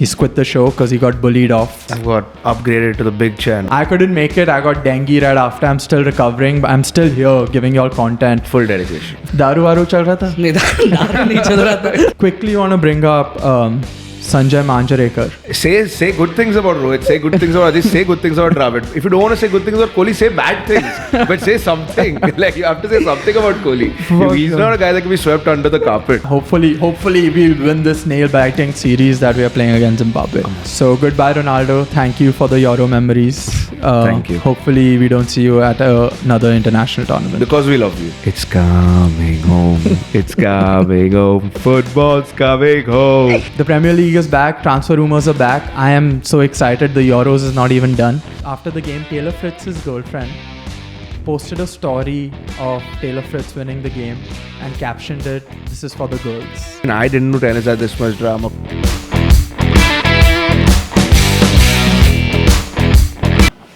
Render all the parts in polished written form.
He's quit the show because he got bullied off. I got upgraded to the big channel. I couldn't make it. I got dengue right after. I'm still recovering, but I'm still here giving y'all content. Full dedication. दारू वारू चल रहा था? नहीं दारू नहीं चल रहा था. Quickly want to bring up Sanjay Manjkrekar. Say good things about Rohit. Say good things about Ajit. Say good things about Dravid. If you don't want to say good things about Kohli, say bad things. But say something. Like you have to say something about Kohli. He's not a guy that can be swept under the carpet. Hopefully we'll win this nail-biting series that we are playing against Zimbabwe. So goodbye, Ronaldo. Thank you for the Euro memories. Thank you. Hopefully we don't see you at another international tournament. Because we love you. It's coming home. It's coming home. Football's coming home. The Premier League is back. Transfer rumors are back. I am so excited. The Euros is not even done. After the game, Taylor Fritz's girlfriend posted a story of Taylor Fritz winning the game and captioned it, "This is for the girls." And I didn't know tennis had this much drama.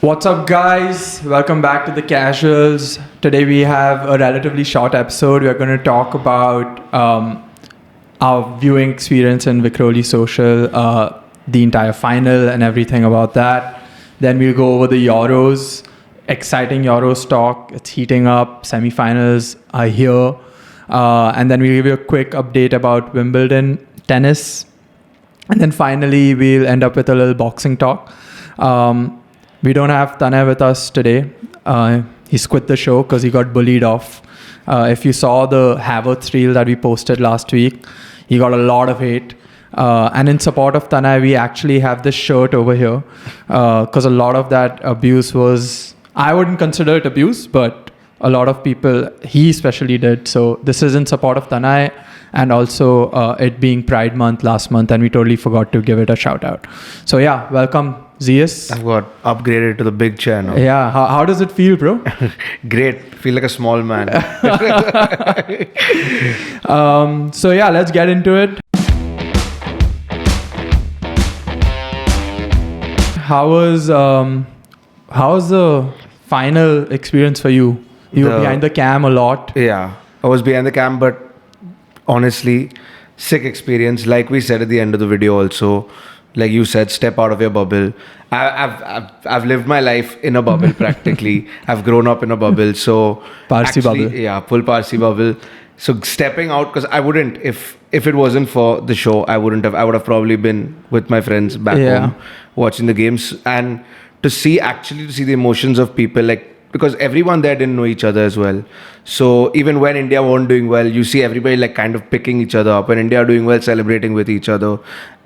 What's up, guys? Welcome back to the Casuals. Today we have a relatively short episode. We are going to talk about our viewing experience in Vikhroli Social, the entire final and everything about that. Then we'll go over the Euros, exciting Euros talk. It's heating up. Semi-finals are here. And then we'll give you a quick update about Wimbledon tennis. And then finally, we'll end up with a little boxing talk. We don't have Tanaay with us today. He's quit the show because he got bullied off. If you saw the Havertz reel that we posted last week, he got a lot of hate. And in support of Tanaay, we actually have this shirt over here because a lot of that abuse was, I wouldn't consider it abuse, but a lot of people, he especially did. So this is in support of Tanaay and also it being Pride Month last month, and we totally forgot to give it a shout out. So yeah, welcome Zeus. I got upgraded to the big channel. Yeah, how does it feel, bro? Great. Feel like a small man. So yeah, let's get into it. How was the final experience for you? You were behind the cam a lot. Yeah, I was behind the cam, but honestly, sick experience. Like we said at the end of the video also, like you said, step out of your bubble. I've lived my life in a bubble practically. I've grown up in a bubble. So Parsi bubble. Yeah, full Parsi bubble. So stepping out, because I wouldn't, if it wasn't for the show, I would have probably been with my friends back home watching the games, and to see the emotions of people, like, because everyone there didn't know each other as well. So even when India weren't doing well, you see everybody like kind of picking each other up. When India are doing well, celebrating with each other.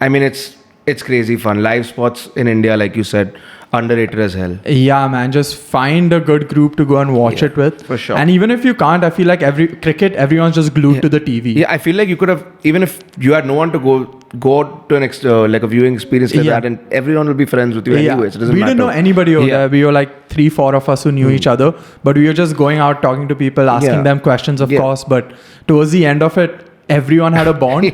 I mean, it's crazy fun. Live sports in India, like you said, underrated as hell. Yeah, man. Just find a good group to go and watch it with. For sure. And even if you can't, I feel like everyone's just glued to the TV. Yeah, I feel like you could have, even if you had no one to go to an like a viewing experience like that, and everyone will be friends with you anyways. It doesn't we matter. didn't know anybody over there. We were like 3-4 of us who knew each other, but we were just going out talking to people, asking them questions, of course. But towards the end of it, everyone had a bond.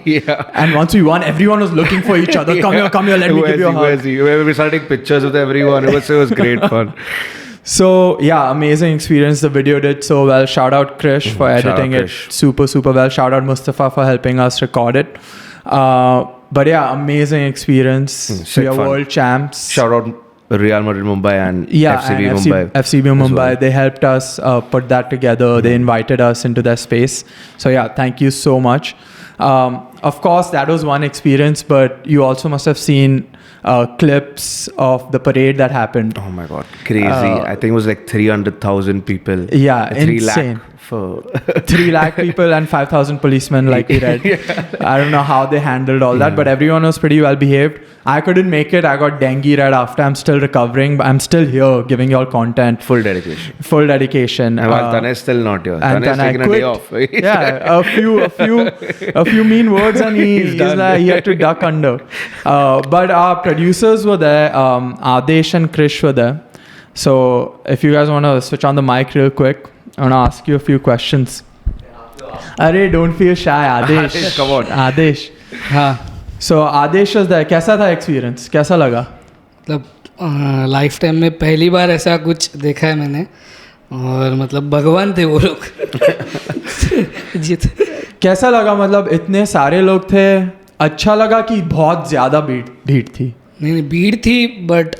And once we won, everyone was looking for each other. Come here, let me give you a hug. We started taking pictures with everyone. It was great fun. So yeah, amazing experience. The video did so well. Shout out Krish for editing it super well. Shout out Mustafa for helping us record it. But yeah, amazing experience. We are world champs. Shout out Real Madrid Mumbai and FCB Mumbai. Well. They helped us put that together. They invited us into their space. So yeah, thank you so much. Of course, that was one experience, but you also must have seen clips of the parade that happened. Oh my God, crazy. I think it was like 300,000 people. Yeah, 3 insane. lakh for 3 lakh people and 5,000 policemen, like we read. I don't know how they handled all that, but everyone was pretty well behaved. I couldn't make it. I got dengue right after. I'm still recovering, but I'm still here giving y'all content. Full dedication. And Tanaay is still not here. Tanaay taking a day off. Yeah, a few mean words, and he's like, he had to duck under. But our producers were there. Adesh and Krish were there. So if you guys want to switch on the mic real quick, I want to ask you a few questions. Arre, don't feel shy, Adesh. Come on. Adesh. हाँ. So Adesh was there. कैसा था experience? कैसा लगा? मतलब life time में पहली बार ऐसा कुछ देखा है मैंने, और मतलब भगवान थे वो लोग. कैसा लगा? मतलब इतने सारे लोग थे, अच्छा लगा कि बहुत ज़्यादा भीड़ थी? नहीं भीड़ थी, बट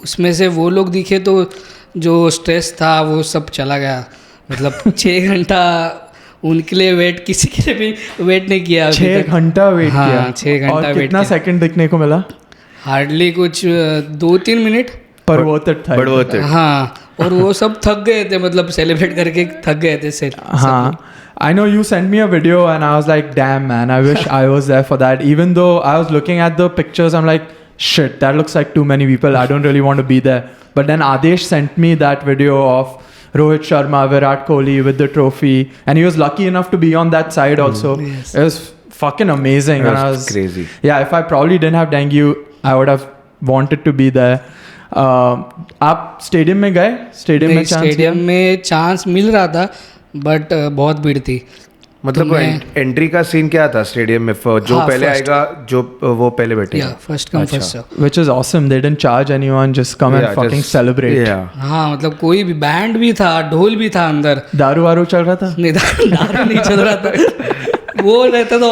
उसमें से वो लोग दिखे तो जो स्ट्रेस था वो सब चला गया. मतलब 6 घंटा उनके लिए वेट, किसी के लिए भी वेट नहीं किया. 6 घंटा वेट किया? 6 घंटा और वेट कितना सेकंड दिखने को मिला? हार्डली कुछ 2-3 मिनट. पर worth it था. हाँ, और वो सब थक गए थे, मतलब सेलिब्रेट करके थक गए थे सेट. हाँ, I know you sent me a video and I was like, damn man, I wish I was there for that. Even though I was looking at the pictures, I'm like, shit, that looks like too many people. I don't really want to be there. But then Adesh sent me that video of Rohit Sharma, Virat Kohli with the trophy, and he was lucky enough to be on that side also. Yes. It was fucking amazing. It was crazy. Yeah, if I probably didn't have dengue, I would have wanted to be there. आप stadium में गए? Stadium में chance मिल रहा था, but बहुत भीड़ थी. मतलब एंट्री का सीन क्या था स्टेडियम में? जो पहले आएगा, जो वो पहले बैठेगा. First come first serve. Which is awesome. They didn't charge anyone, just come and fucking celebrate. हाँ, मतलब कोई भी बैंड भी था, ढोल भी था अंदर. दारू वारू चल रहा था? नहीं, दारू नहीं चल रहा था. वो रहता तो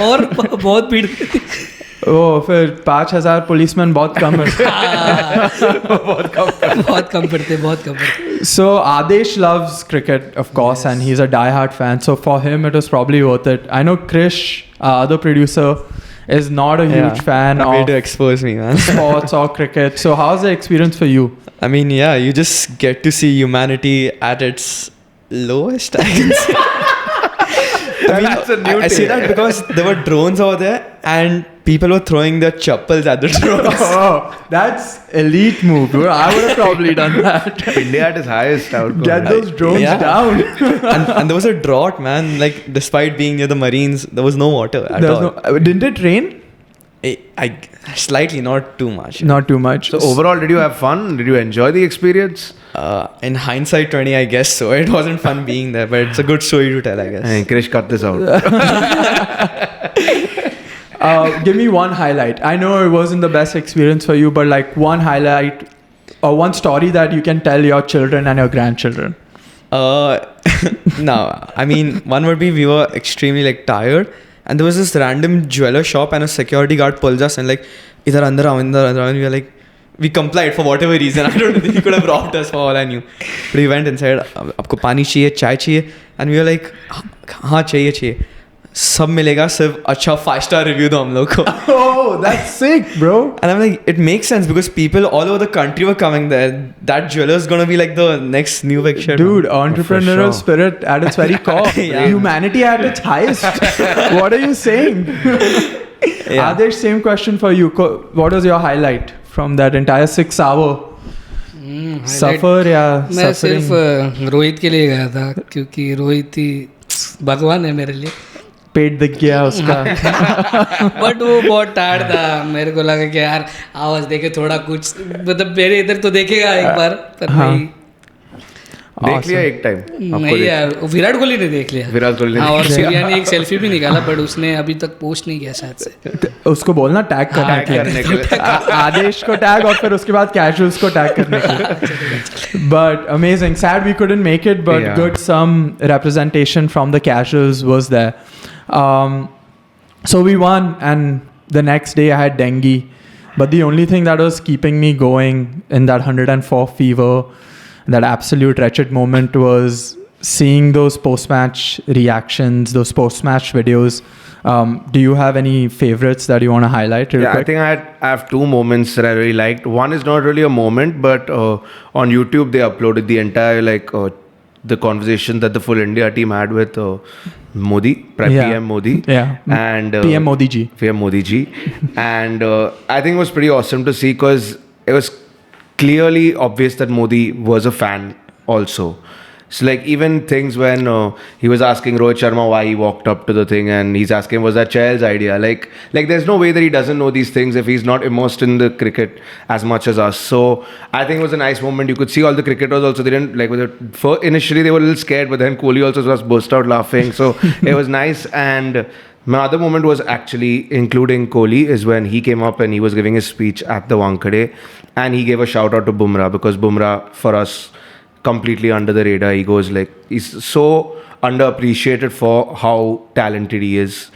और बहुत भीड़ थी. ओ, फिर 5,000 पुलिसमैन बहुत कम है. बहुत कम पड़ते. So Adesh loves cricket, of course, and he's a die-hard fan. So for him, it was probably worth it. I know Krish, other producer, is not a huge fan Way of to expose me, man. sports or cricket. So how's the experience for you? I mean, yeah, you just get to see humanity at its lowest, I can say. I see that because there were drones over there and people were throwing their chappals at the drones. Oh, that's elite move, bro. I would have probably done that. India at its highest outcome. Get those drones down. and there was a drought, man. Like, despite being near the Marines, there was no water at all. Didn't it rain? I slightly, not too much. Not too much. So overall, did you have fun? Did you enjoy the experience? In hindsight 20, I guess so. It wasn't fun being there, but it's a good story to tell, I guess. Hey, Krish, cut this out. Give me one highlight. I know it wasn't the best experience for you, but like one highlight or one story that you can tell your children and your grandchildren. No, I mean, one would be we were extremely like tired, and there was this random jeweler shop, and a security guard pulls us and like, "Idhar andar aao, and we were like, we complied for whatever reason. I don't know. He could have robbed us for all I knew. But we went inside. आपको पानी चाहिए, चाय चाहिए, and we were like, हाँ चाहिए. सब मिलेगा, सिर्फ अच्छा 5-star review दो हम लोग को. Oh, that's sick, bro. And I'm like, it makes sense because people all over the country were coming there. That jeweler's gonna be like the next new big shit. Dude, entrepreneurial spirit at its very core. Yeah. Humanity at its highest. What are you saying? Yeah. Adesh, same question for you. What was your highlight from that entire 6-hour suffer या मैं suffering? सिर्फ रोहित के लिए गया था, क्योंकि रोहित ही भगवान है मेरे लिए. पेट दिख गया उसका. बट वो बहुत टायर्ड था. मेरे को लगा कि यार आवाज देखे थोड़ा कुछ, मतलब मेरे इधर तो देखेगा एक बार, पर नहीं. देख लिया एक टाइम? नहीं यार, विराट कोहली ने देख लिया. विराट कोहली ने और सूर्या ने एक सेल्फी भी निकाला, बट उसने अभी तक पोस्ट नहीं किया शायद से. उसको बोलना टैग करने के लिए. आदेश को टैग और फिर उसके बाद कैजुअल्स को टैग करने के लिए. But amazing. Sad we couldn't make it, but good some representation from the casuals was there. So we won, and the next day I had dengue. But the only thing that was keeping me going in that 104 fever, that absolute wretched moment, was seeing those post-match reactions, those post-match videos. Do you have any favorites that you want to highlight real quick? I think I have two moments that I really liked. One is not really a moment, but on YouTube they uploaded the entire the conversation that the full India team had with Modi, PM Modi. Yeah. And PM Modi ji. PM Modi ji. And I think it was pretty awesome to see, because it was clearly obvious that Modi was a fan also. So like even things when he was asking Rohit Sharma why he walked up to the thing, and he's asking, was that Chahal's idea? Like there's no way that he doesn't know these things if he's not immersed in the cricket as much as us. So I think it was a nice moment. You could see all the cricketers also, they didn't initially they were a little scared, but then Kohli also just burst out laughing. So it was nice. And my other moment was actually including Kohli is when he came up and he was giving his speech at the Wankhede, and he gave a shout out to Bumrah, because Bumrah for us completely under the radar. He goes he's so underappreciated for how talented he is.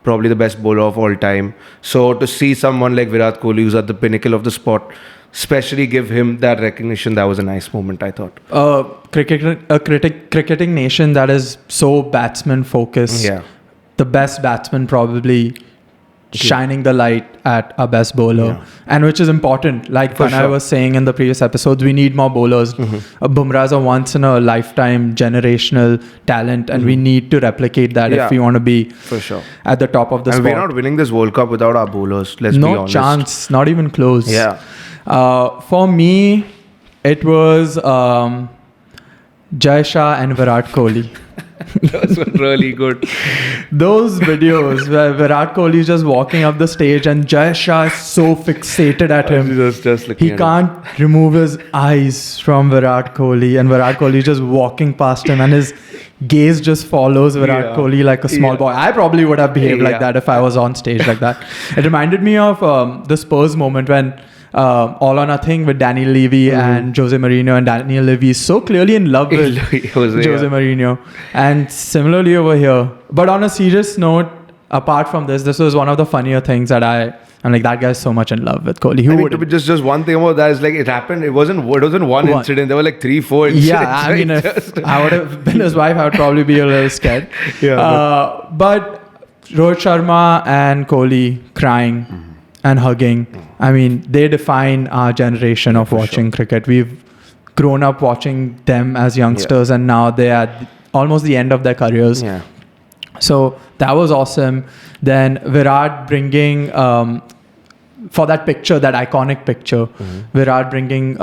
probably the best bowler of all time. So to see someone like Virat Kohli, who's at the pinnacle of the sport, especially give him that recognition, that was a nice moment, I thought. Cricketing nation that is so batsman focused. Yeah. The best batsman probably shining the light at our best bowler, and which is important. Like Tanaay was saying in the previous episodes, we need more bowlers. Bumrah is a once in a lifetime generational talent, and we need to replicate that if we want to be for sure at the top of the and sport. we're not winning this World Cup without our bowlers. Let's be No honest. chance, not even close. Yeah. For me, it was Jai Shah and Virat Kohli. Those were really good. Those videos where Virat Kohli is just walking up the stage and Jai Shah is so fixated at him. Just looking He at can't remove his eyes from Virat Kohli, and Virat Kohli is just walking past him and his gaze just follows Virat Kohli like a small boy. I probably would have behaved like that if I was on stage like that. It reminded me of the Spurs moment when All or Nothing with Daniel Levy and Jose Mourinho, and Daniel Levy is so clearly in love with Jose Mourinho. And similarly over here. But on a serious note, apart from this was one of the funnier things that I'm like, that guy's so much in love with Kohli. Who would just one thing about that is like it happened. It wasn't one incident. There were like 3-4 incidents. Yeah, I mean, if I would have been his wife, I would probably be a little scared. But Rohit Sharma and Kohli crying and hugging. I mean, they define our generation of watching cricket. We've grown up watching them as youngsters, and now they're at almost the end of their careers. Yeah. So that was awesome. Then Virat bringing, for that picture, that iconic picture, Virat bringing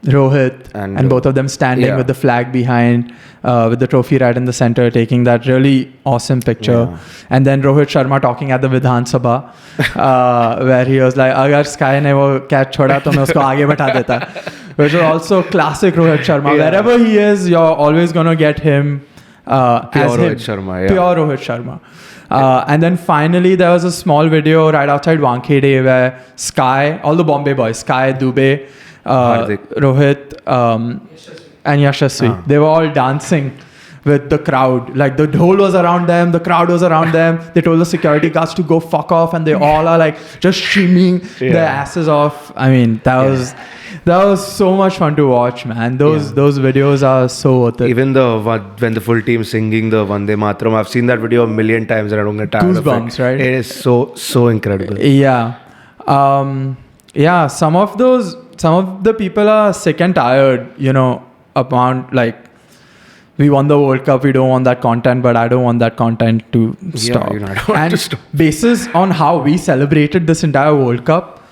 Rohit and both of them standing with the flag behind, with the trophy right in the center, taking that really awesome picture. And then Rohit Sharma talking at the Vidhan Sabha, where he was like, "Agar Sky ne wo catch choda, to main usko aage bitha deta." Which is also classic Rohit Sharma. Wherever he is, you're always gonna get him as him. Pure Rohit Sharma. And then finally, there was a small video right outside Wankhede where Sky, all the Bombay boys, Sky, Dubey, Rohit, and Yashasvi, they were all dancing with the crowd. Like the whole was around them, the crowd was around them. They told the security guards to go fuck off, and they all are like just shimmying their asses off. I mean, that was so much fun to watch, man. Those videos are so worth it. Even when the full team singing the Vande Mataram, I've seen that video a million times and I don't get tired of it. Goosebumps, right? It is so incredible. Yeah. Some of the people are sick and tired, about like, we won the World Cup, we don't want that content, but I don't want that content to stop. I don't want to stop. Basis on how we celebrated this entire World Cup,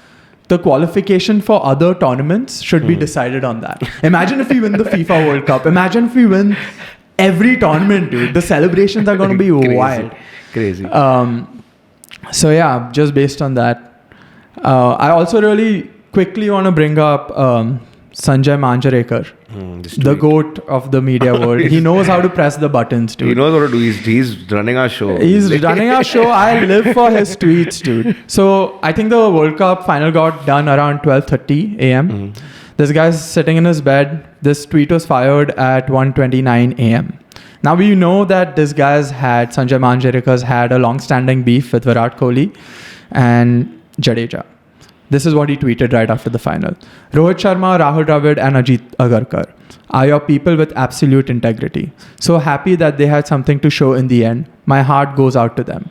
the qualification for other tournaments should be decided on that. Imagine if we win the FIFA World Cup. Imagine if we win every tournament, dude. The celebrations are going to be wild. Crazy. So yeah, just based on that. I also really quickly want to bring up Sanjay Manjkrekar, the GOAT of the media world. He knows how to press the buttons, dude. He knows what to do. He's running our show. He's running our show. I live for his tweets, dude. So I think the World Cup final got done around 12:30 a.m. This guy's sitting in his bed. This tweet was fired at 1:29 a.m. Now we know that Sanjay Manjkrekar's had a long-standing beef with Virat Kohli and Jadeja. This is what he tweeted right after the final. Rohit Sharma, Rahul Dravid and Ajit Agarkar are your people with absolute integrity. So happy that they had something to show in the end. My heart goes out to them.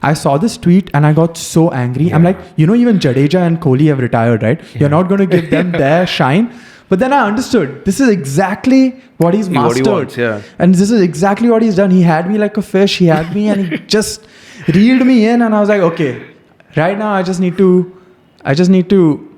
I saw this tweet and I got so angry. Yeah. I'm like, even Jadeja and Kohli have retired, right? Yeah. You're not going to give them their shine. But then I understood. This is exactly what he's mastered. What he wants, and this is exactly what he's done. He had me like a fish. He had me and he just reeled me in. And I was like, okay, right now I just need to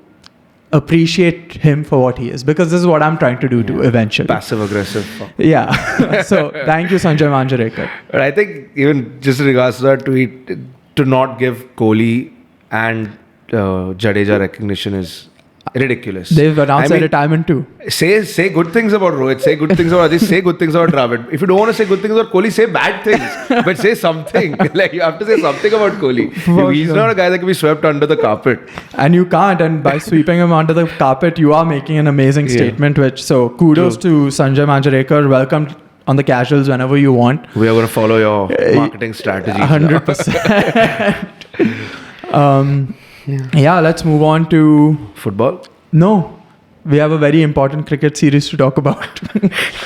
appreciate him for what he is, because this is what I'm trying to do too eventually. Passive aggressive. Yeah. So thank you, Sanjay Manjkrekar. But I think even just in regards to that tweet, to not give Kohli and Jadeja recognition is ridiculous. They've announced their retirement too. Say good things about Rohit, say good things about Ajit, say good things about Dravid. If you don't want to say good things about Kohli, say bad things. But say something. Like, you have to say something about Kohli. He's not a guy that can be swept under the carpet. And you can't. And by sweeping him under the carpet, you are making an amazing statement. So kudos to Sanjay Manjkrekar. on the casuals whenever you want. We are going to follow your marketing strategy. 100%. Yeah, let's move on to Football? No. We have a very important cricket series to talk about.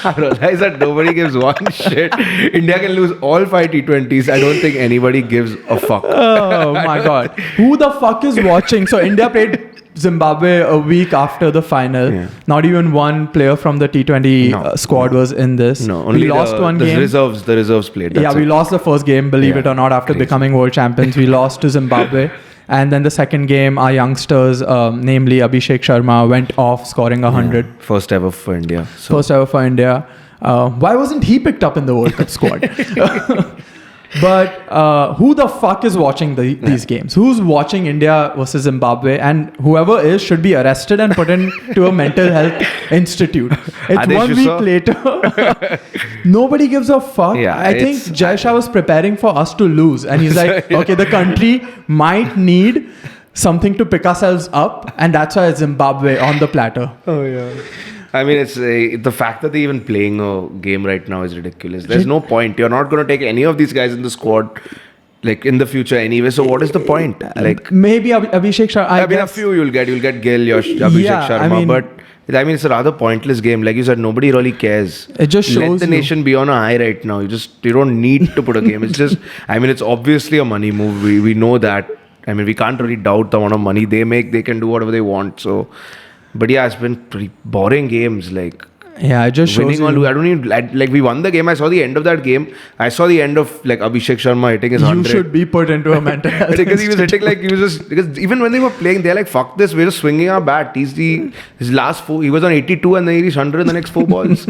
I realize that nobody gives one shit. India can lose all 5 T20s. I don't think anybody gives a fuck. Oh my god. Who the fuck is watching? So India played Zimbabwe a week after the final. Yeah. Not even one player from the T20 squad was in this. No, only we lost one game. The reserves played. That's we lost the first game, believe it or not, after becoming world champions. We lost to Zimbabwe. And then the second game, our youngsters, namely Abhishek Sharma, went off scoring 100. First ever for India. First ever for India. Why wasn't he picked up in the World Cup squad? But who the fuck is watching these games? Who's watching India versus Zimbabwe? And whoever is should be arrested and put into a mental health institute. It's 1 week later. Nobody gives a fuck. Yeah, I think Jai Shah was preparing for us to lose. And he's like, okay, the country might need something to pick ourselves up. And that's why it's Zimbabwe on the platter. Oh, yeah. I mean, it's the fact that they're even playing a game right now is ridiculous. There's no point. You're not going to take any of these guys in the squad like in the future anyway. So what is the point? Like maybe Abhishek Sharma. I mean, a few you'll get Gill, Abhishek Sharma, but I mean, it's a rather pointless game. Like you said, nobody really cares. It just shows let the nation be on a high right now. You don't need to put a game. It's just, I mean, it's obviously a money move. We know that. I mean, we can't really doubt the amount of money they make. They can do whatever they want. So. But yeah, it's been pretty boring games. Like it just shows winning or I don't even like we won the game. I saw the end of that game. I saw the end of like Abhishek Sharma hitting his 100. You should be put into a mental health. Because he was hitting because even when they were playing, they're like, fuck this, we're just swinging our bat. His last 4, he was on 82 and then he reached 100 in the next 4 balls.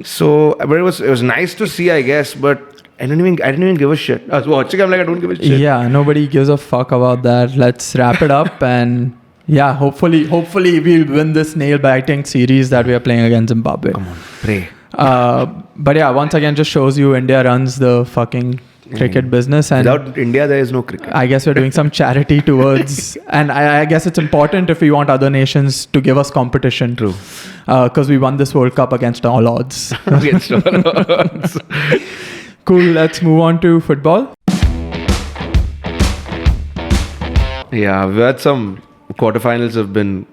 So, but it was nice to see, I guess. But I didn't even give a shit. I was watching. I'm like, I don't give a shit. Yeah, nobody gives a fuck about that. Let's wrap it up and. Yeah, hopefully we'll win this nail-biting series that we are playing against Zimbabwe. Come on, pray. But yeah, once again, just shows you India runs the fucking cricket business. And without India, there is no cricket. I guess we're doing some charity towards... And I guess it's important if we want other nations to give us competition. True. Because we won this World Cup against all odds. Against all odds. Cool, let's move on to football. Yeah, we've had some... Quarterfinals have been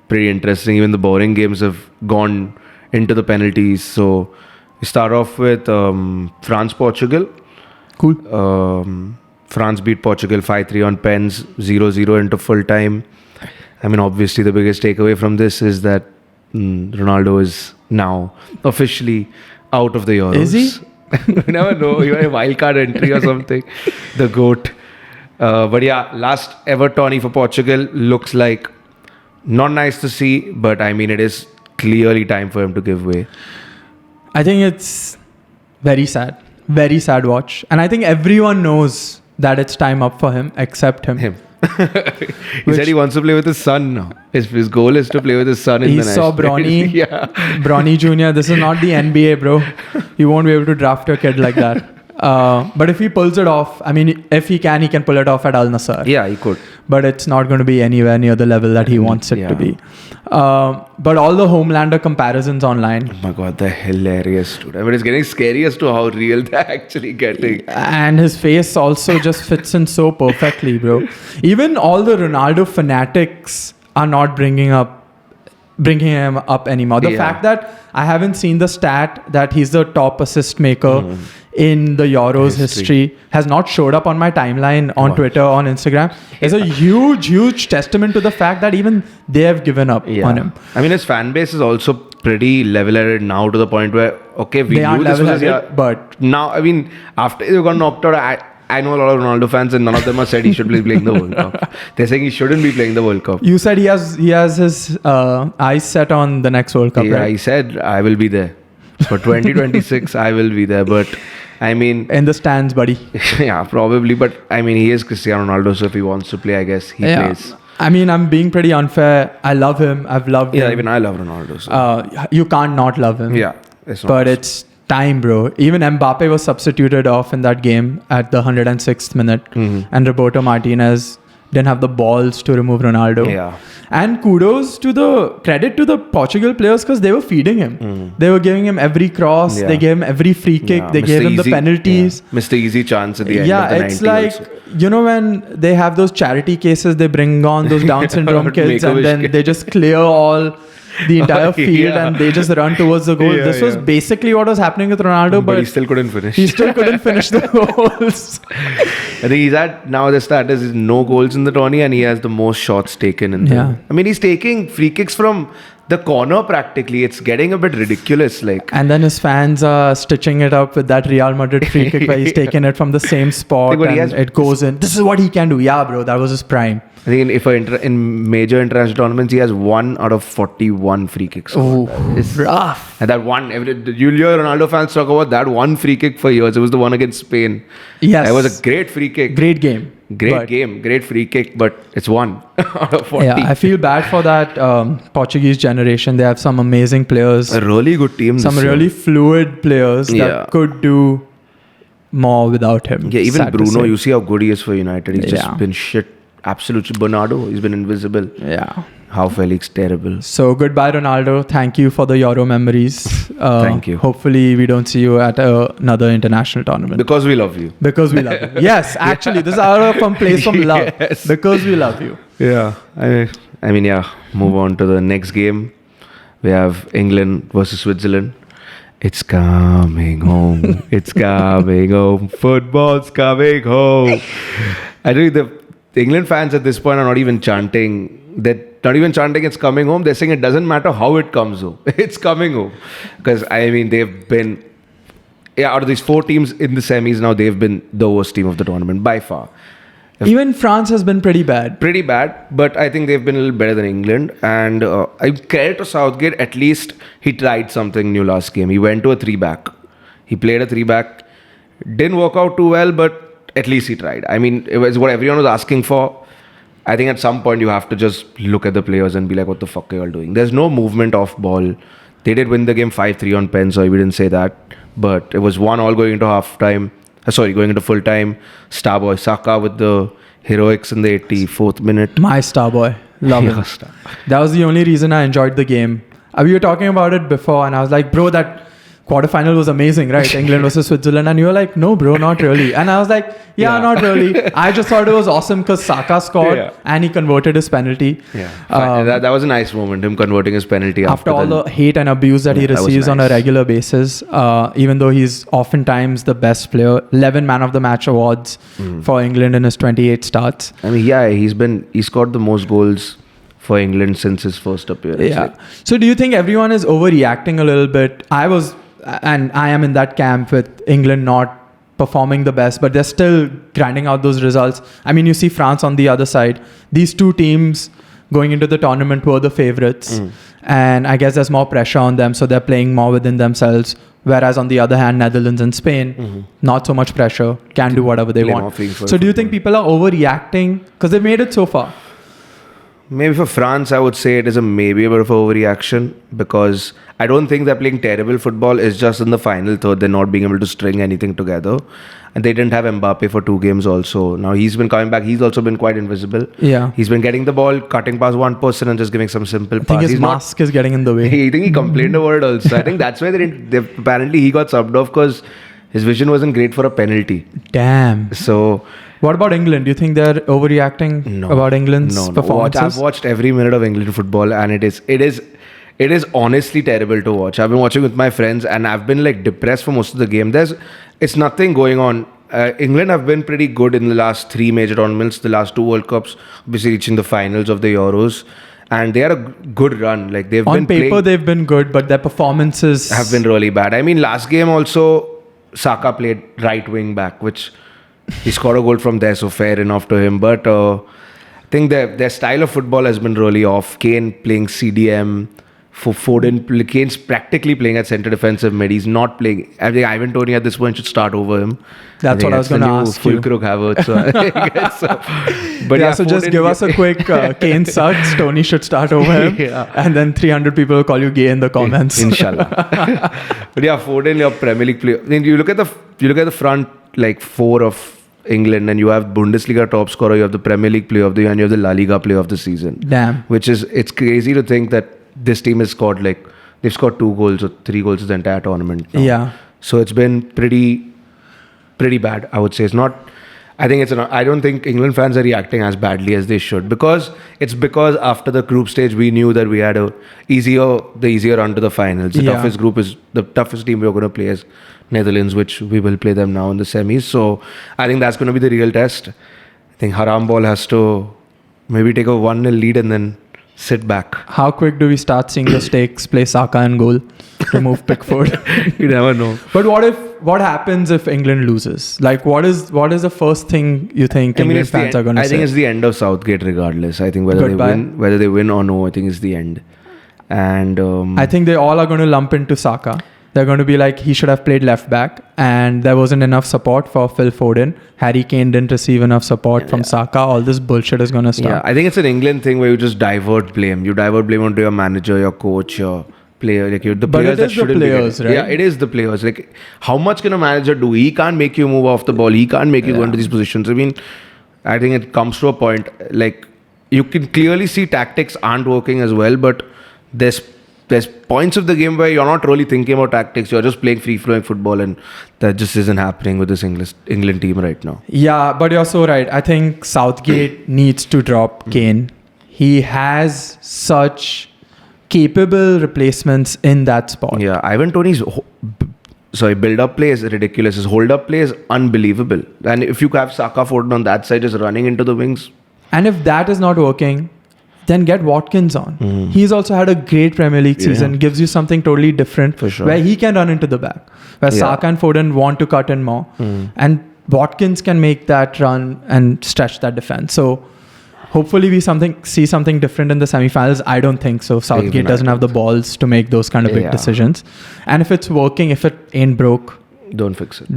pretty interesting. Even the boring games have gone into the penalties. So we start off with France-Portugal. Cool. France beat Portugal 5-3 on pens, 0-0 into full time. I mean, obviously the biggest takeaway from this is that Ronaldo is now officially out of the Euros. Is he? You never know. You had a wildcard entry or something. The GOAT. But yeah, last ever tourney for Portugal looks like not nice to see, but I mean, it is clearly time for him to give way. I think it's very sad watch. And I think everyone knows that it's time up for him, except him. He said he wants to play with his son now. His goal is to play with his son in the national. He saw Bronny. Yeah. Bronny Jr. This is not the NBA, bro. You won't be able to draft a kid like that. But if he pulls it off, I mean, if he can pull it off at Al Nassr. Yeah, he could. But it's not going to be anywhere near the level that he wants it to be. But all the Homelander comparisons online. Oh my God, they're hilarious, dude. I mean, it's getting scary as to how real they're actually getting. And his face also just fits in so perfectly, bro. Even all the Ronaldo fanatics are not bringing him up anymore. The fact that I haven't seen the stat that he's the top assist maker in the Euros history has not showed up on my timeline on Twitter, on Instagram. It's a huge testament to the fact that even they have given up on him. I mean, his fan base is also pretty level-headed now to the point where, okay, we knew this was... but... Now, I mean, after he got knocked out, I know a lot of Ronaldo fans and none of them have said he should be playing the World Cup. They're saying he shouldn't be playing the World Cup. You said he has his eyes set on the next World Cup, right? Yeah, he said, I will be there. For 2026, I will be there. But, I mean... In the stands, buddy. Yeah, probably. But, I mean, he is Cristiano Ronaldo, so if he wants to play, I guess he plays. I mean, I'm being pretty unfair. I love him. I've loved him. Yeah, even I love Ronaldo. So. You can't not love him. Yeah. It's time, bro. Even Mbappe was substituted off in that game at the 106th minute. And Roberto Martinez didn't have the balls to remove Ronaldo. Yeah. And credit to the Portugal players because they were feeding him. They were giving him every cross. Yeah. They gave him every free kick. Yeah. They gave him the penalties. Yeah. Mr. Easy chance at the end of the 90 it's like, also. When they have those charity cases, they bring on those Down syndrome kids and then kid. they just clear all the entire field and they just run towards the goal. This was basically what was happening with Ronaldo, but he still couldn't finish. He still couldn't finish the goals. I think he's at, now the status is no goals in the tourney and he has the most shots taken in the... I mean, he's taking free kicks from the corner practically. It's getting a bit ridiculous. And then his fans are stitching it up with that Real Madrid free kick where he's taking it from the same spot and it goes in. This is what he can do. Yeah, bro, that was his prime. I think in major international tournaments, he has 1 out of 41 free kicks. It's rough. And that one, you'll hear Ronaldo fans talk about that one free kick for years. It was the one against Spain. Yes. It was a great free kick. Great game. Great free kick, but it's 1 out of 40. Yeah, I feel bad for that Portuguese generation. They have some amazing players. A really good team. Some really fluid players that could do more without him. Yeah, even Bruno, you see how good he is for United. He's just been shit. Absolutely. Bernardo, he's been invisible. Yeah. How Felix, terrible. So goodbye, Ronaldo. Thank you for the Euro memories. Thank you. Hopefully, we don't see you at another international tournament. Because we love you. Because we love you. Yes, actually, this is our place from love. Yes. Because we love you. Yeah. I mean, move on to the next game. We have England versus Switzerland. It's coming home. It's coming home. Football's coming home. I think the England fans at this point are not even chanting. They're not even chanting it's coming home. They're saying it doesn't matter how it comes home. It's coming home. Because, I mean, they've been... out of these 4 teams in the semis now, they've been the worst team of the tournament by far. Even France has been pretty bad. Pretty bad, but I think they've been a little better than England. And I credit to Southgate, at least he tried something new last game. He went to a 3-back. He played a 3-back. Didn't work out too well, but at least he tried. I mean, it was what everyone was asking for. I think at some point you have to just look at the players and be like, what the fuck are you all doing? There's no movement off ball. They did win the game 5-3 on pen, so we didn't say that. But it was 1-1 going into half-time. Going into full-time. Starboy Saka with the heroics in the 84th minute. My Starboy. Love him. That was the only reason I enjoyed the game. We were talking about it before and I was like, bro, that quarterfinal was amazing, right? England versus Switzerland. And you were like, no, bro, not really. And I was like, not really. I just thought it was awesome because Saka scored and he converted his penalty. That was a nice moment, him converting his penalty. After all the hate and abuse that he receives on a regular basis, even though he's oftentimes the best player, 11 Man of the Match awards for England in his 28 starts. I mean, he scored the most goals for England since his first appearance. Yeah. So do you think everyone is overreacting a little bit? I am in that camp with England not performing the best, but they're still grinding out those results. I mean, you see France on the other side. These 2 teams going into the tournament were the favorites. And I guess there's more pressure on them, so they're playing more within themselves. Whereas on the other hand, Netherlands and Spain, not so much pressure, can do whatever they want. So do you think people are overreacting? Because they've made it so far. Maybe for France, I would say it is maybe a bit of an overreaction because I don't think they're playing terrible football. It's just in the final third, they're not being able to string anything together. And they didn't have Mbappe for 2 games also. Now he's been coming back. He's also been quite invisible. Yeah. He's been getting the ball, cutting past one person and just giving some simple pass. I think his mask is getting in the way. I think he complained a word also. I think that's why apparently he got subbed off because his vision wasn't great for a penalty. Damn. So... What about England? Do you think they're overreacting about England's performances? I've watched every minute of England football and it is honestly terrible to watch. I've been watching with my friends and I've been like depressed for most of the game. It's nothing going on. England have been pretty good in the last 3 major tournaments, the last 2 World Cups, obviously reaching the finals of the Euros. And they had a good run. Like on paper, they've been good, but their performances have been really bad. I mean, last game also, Saka played right wing back, which... he scored a goal from there, so fair enough to him. But I think their style of football has been really off. Kane playing CDM, for Foden, Kane's practically playing at centre defensive mid. He's not playing. I think Ivan Toney at this point should start over him. That's what I was going to ask you. Fulkrug Havertz. So just give us a quick Kane sucks. Toney should start over him. And then 300 people will call you gay in the comments. Inshallah. But Foden, your Premier League player. I mean, you look at the front, like 4 of England, and you have Bundesliga top scorer, you have the Premier League player of the year, and you have the La Liga player of the season. Damn. It's crazy to think that this team has scored they've scored 2 goals or 3 goals the entire tournament now. Yeah. So it's been pretty bad, I would say. It's not. I don't think England fans are reacting as badly as they should, because after the group stage we knew that we had the easier run to the finals. The toughest group is the toughest team we're going to play is Netherlands, which we will play them now in the semis. So I think that's going to be the real test. I think Haram Ball has to maybe take a 1-0 lead and then sit back. How quick do we start seeing the stakes play Saka in goal, remove Pickford? You never know. But what happens if England loses? Like, what is the first thing you think England fans are going to say? I think it's the end of Southgate regardless. I think whether they win or no, I think it's the end. And I think they all are going to lump into Saka. They're going to be like, he should have played left back, and there wasn't enough support for Phil Foden. Harry Kane didn't receive enough support from Saka. All this bullshit is going to start. Yeah, I think it's an England thing where you just divert blame. You divert blame onto your manager, your coach, your player. The players that shouldn't be getting, right? Yeah, it is the players. Like, how much can a manager do? He can't make you move off the ball. He can't make you go into these positions. I mean, I think it comes to a point, like, you can clearly see tactics aren't working as well, but there's points of the game where you're not really thinking about tactics. You're just playing free-flowing football, and that just isn't happening with this England team right now. Yeah, but you're so right. I think Southgate needs to drop Kane. He has such capable replacements in that spot. Yeah, Ivan Toney's build-up play is ridiculous. His hold-up play is unbelievable. And if you have Saka Foden on that side just running into the wings. And if that is not working, then get Watkins on. He's also had a great Premier League season, gives you something totally different, for sure, where he can run into the back, where Saka and Foden want to cut in more, and Watkins can make that run and stretch that defense. So hopefully we see something different in the semi-finals. I don't think so. Southgate doesn't have the balls to make those kind of big decisions. And if it's working, if it ain't broke, don't fix it.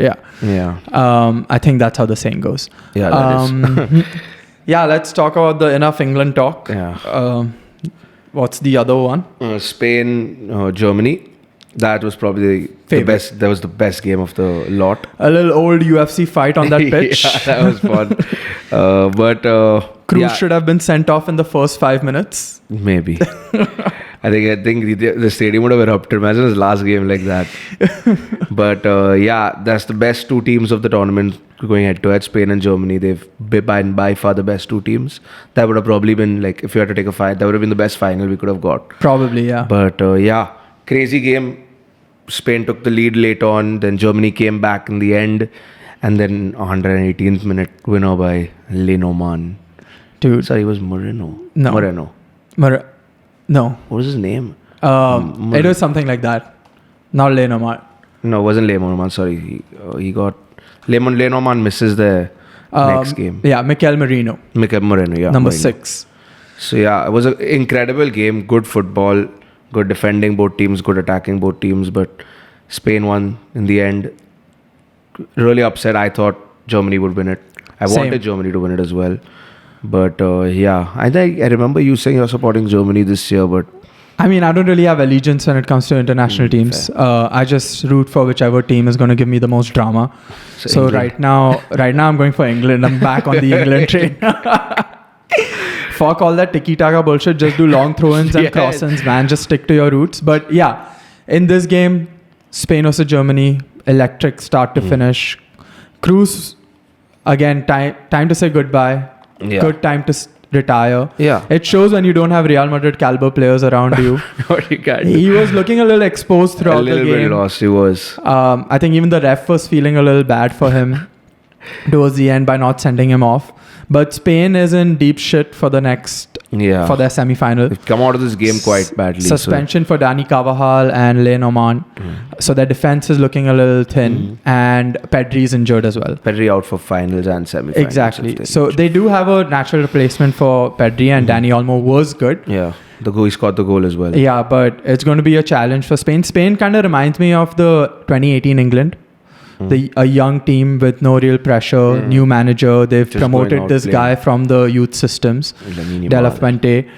Yeah. I think that's how the saying goes. Yeah, that is. Yeah, let's talk about the enough England talk. Yeah. What's the other one? Spain, Germany. That was probably the best. That was the best game of the lot. A little old UFC fight on that pitch. Yeah, that was fun. But Cruz should have been sent off in the first 5 minutes. Maybe. I think the stadium would have erupted. Imagine his last game like that. But that's the best 2 teams of the tournament going head to head. Spain and Germany. They've been by far the best 2 teams. That would have probably been, like, if you had to take a fight, that would have been the best final we could have got. Probably, yeah. But crazy game. Spain took the lead late on. Then Germany came back in the end. And then 118th minute winner by Lenormand. Dude. Sorry, it was Moreno. No. Moreno. No. What was his name? It was something like that. Not Lenormand. No, it wasn't Lenormand. Sorry. He got... Lenormand misses the next game. Yeah, Mikel Merino. Yeah. Number 6. So, it was an incredible game. Good football. Good defending both teams. Good attacking both teams. But Spain won in the end. Really upset. I thought Germany would win it. I wanted Germany to win it as well. But I remember you saying you're supporting Germany this year, but I mean, I don't really have allegiance when it comes to international teams. I just root for whichever team is going to give me the most drama. So right now I'm going for England. I'm back on the England train. Fuck all that tiki-taka bullshit. Just do long throw-ins and cross-ins, man. Just stick to your roots. But yeah, in this game, Spain versus Germany, electric start to finish. Cruz, again, time to say goodbye. Yeah. Good time to retire. Yeah. It shows when you don't have Real Madrid caliber players around you. He was looking a little exposed throughout the game. A little bit lost, he was. I think even the ref was feeling a little bad for him towards the end by not sending him off. But Spain is in deep shit for the for their semi-final. They've come out of this game quite badly. Suspension for Dani Carvajal and Lenormand. So their defense is looking a little thin. And Pedri is injured as well. Pedri out for finals and semi-finals. Exactly. So they do have a natural replacement for Pedri, and Dani Olmo was good. Yeah. He scored the goal as well. Yeah, but it's going to be a challenge for Spain. Spain kind of reminds me of the 2018 England. A young team with no real pressure, new manager. They've Just promoted going out this playing. guy from the youth systems, Lamine De La Yamal. Fuente.